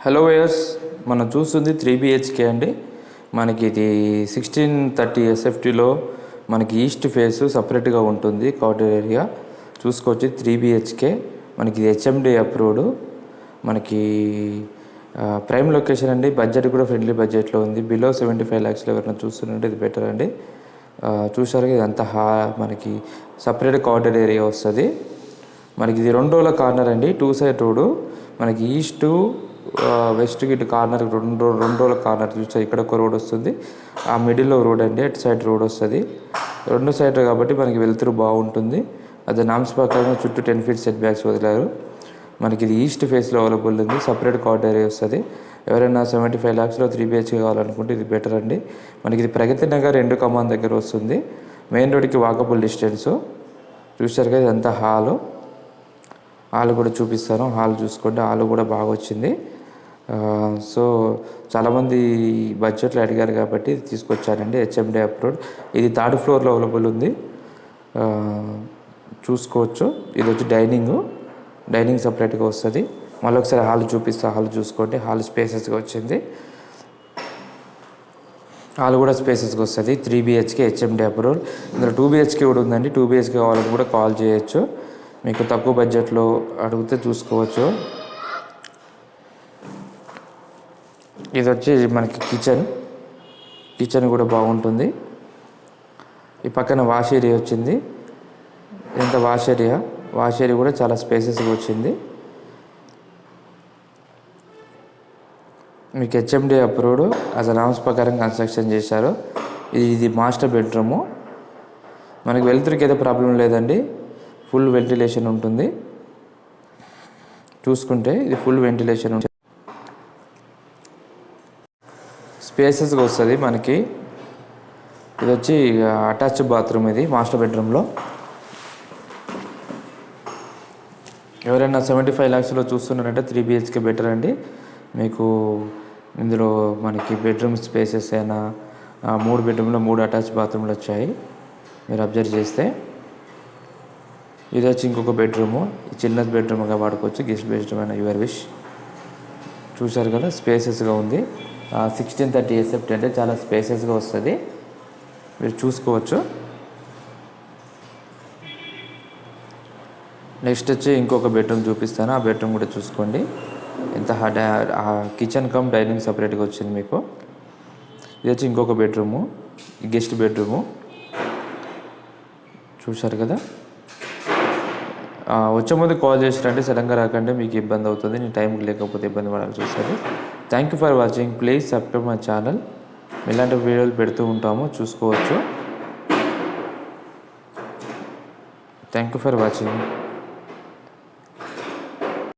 Hello వేయర్స్, మనం చూస్తుంది 3 BHK అండి. మనకి ఇది 1630 SFTలో మనకి ఈస్ట్ ఫేస్ సపరేట్గా ఉంటుంది. కార్డర్ ఏరియా చూసుకోవచ్చు. 3 BHK మనకి ఇది HMD అప్రూవ్డ్. మనకి ప్రైమ్ లొకేషన్ అండి. బడ్జెట్ కూడా ఫ్రెండ్లీ బడ్జెట్లో ఉంది. బిలో 75 lakhsలో ఎవరైనా చూస్తుంటే ఇది బెటర్ అండి. చూసారు ఇదంతా మనకి సపరేట్ కార్డర్ ఏరియా వస్తుంది. మనకి ఇది 2 రోడ్ల కార్నర్ అండి. 2 side రోడ్. మనకి ఈస్ట్ వెస్ట్ ఇటు కార్నర్ రెండు రోడ్ల కార్నర్ చూస్తే ఇక్కడ ఒక రోడ్ వస్తుంది. ఆ మిడిల్లో రోడ్ అండి. అటు సైడ్ రోడ్ వస్తుంది. 2 సైడ్ కాబట్టి మనకి వెళ్తురు బాగుంటుంది. అదే నామ్స్ ప్రకారం చుట్టూ 10 feet సెట్ బ్యాక్స్ వదిలారు. మనకి ఇది ఈస్ట్ ఫేస్లో అవైలబుల్ ఉంది. సపరేట్ కార్డర్ ఏరియా వస్తుంది. ఎవరైనా 75 lakhsలో 3 BHK కావాలనుకుంటే ఇది బెటర్ అండి. మనకి ఇది ప్రగతి నగర్ 2 కమాన్ దగ్గర వస్తుంది. మెయిన్ రోడ్కి వాకబుల్ డిస్టెన్స్. చూసారు కదా ఇదంతా హాల్ కూడా చూపిస్తాను. హాల్ చూసుకోండి. హాల్ కూడా బాగా వచ్చింది. సో చాలామంది బడ్జెట్లో అడిగారు కాబట్టి ఇది తీసుకొచ్చానండి. HMD approved. ఇది 3rd floorలో అవైలబుల్ ఉంది. చూసుకోవచ్చు. ఇది వచ్చి డైనింగ్ సపరేట్గా వస్తుంది. మళ్ళీ ఒకసారి హాల్ చూపిస్తా. హాల్ చూసుకోండి. హాల్ స్పేసెస్గా వచ్చింది. హాల్ కూడా స్పేసెస్గా వస్తుంది. 3 BHK HMD అప్రూవ్డ్. ఇందులో 2 BHK కూడా ఉందండి. 2 BHK కావాలని కూడా కాల్ చేయొచ్చు. మీకు తక్కువ బడ్జెట్లో అడిగితే చూసుకోవచ్చు. ఇది వచ్చి మనకి కిచెన్ కూడా బాగుంటుంది. ఈ పక్కన వాష్ ఏరియా వచ్చింది. ఇంత వాష్ ఏరియా కూడా చాలా స్పేసెస్గా వచ్చింది. మీకు HMD అప్రూవ్డ్. యాజ్ నామ్స్ ప్రకారం కన్స్ట్రక్షన్ చేశారు. ఇది మాస్టర్ బెడ్రూము. మనకి వెలుతురికి ఏదో ప్రాబ్లం లేదండి. ఫుల్ వెంటిలేషన్ ఉంటుంది. చూసుకుంటే ఇది ఫుల్ వెంటిలేషన్ ఉంటుంది. స్పేసెస్గా వస్తుంది. మనకి ఇది వచ్చి అటాచ్డ్ బాత్రూమ్. ఇది మాస్టర్ బెడ్రూమ్లో. ఎవరైనా 75 lakhsలో చూస్తున్నారంటే 3 BHK బెటర్ అండి. మీకు ఇందులో మనకి బెడ్రూమ్ స్పేసెస్ అయినా 3 బెడ్రూమ్లో 3 అటాచ్డ్ బాత్రూమ్లు వచ్చాయి. మీరు అబ్జర్వ్ చేస్తే ఇది వచ్చి ఇంకొక బెడ్రూము. చిన్న బెడ్రూమ్గా వాడుకోవచ్చు. గెస్ట్ బెడ్రూమ్ అయినా యువర్ విష్. చూసారు కదా స్పేసెస్గా ఉంది. 1630 SFT అంటే చాలా స్పేసెస్గా వస్తుంది. మీరు చూసుకోవచ్చు. నెక్స్ట్ వచ్చి ఇంకొక బెడ్రూమ్ చూపిస్తాను. ఆ బెడ్రూమ్ కూడా చూసుకోండి. ఎంత కిచెన్ కమ్ డైనింగ్ సపరేట్గా వచ్చింది మీకు. ఇది వచ్చి ఇంకొక బెడ్రూము. Guest bedroom. చూశారు కదా. వచ్చే ముందు కాల్ చేసిరంటే సడన్గా రాకంటే మీకు ఇబ్బంది అవుతుంది. నేను టైంకి లేకపోతే ఇబ్బంది పడాల్సి వస్తుంది. Thank you for watching. Please subscribe my channel. ఇలాంటి వీడియోలు పెడుతూ ఉంటాము. చూసుకోవచ్చు. Thank you for watching.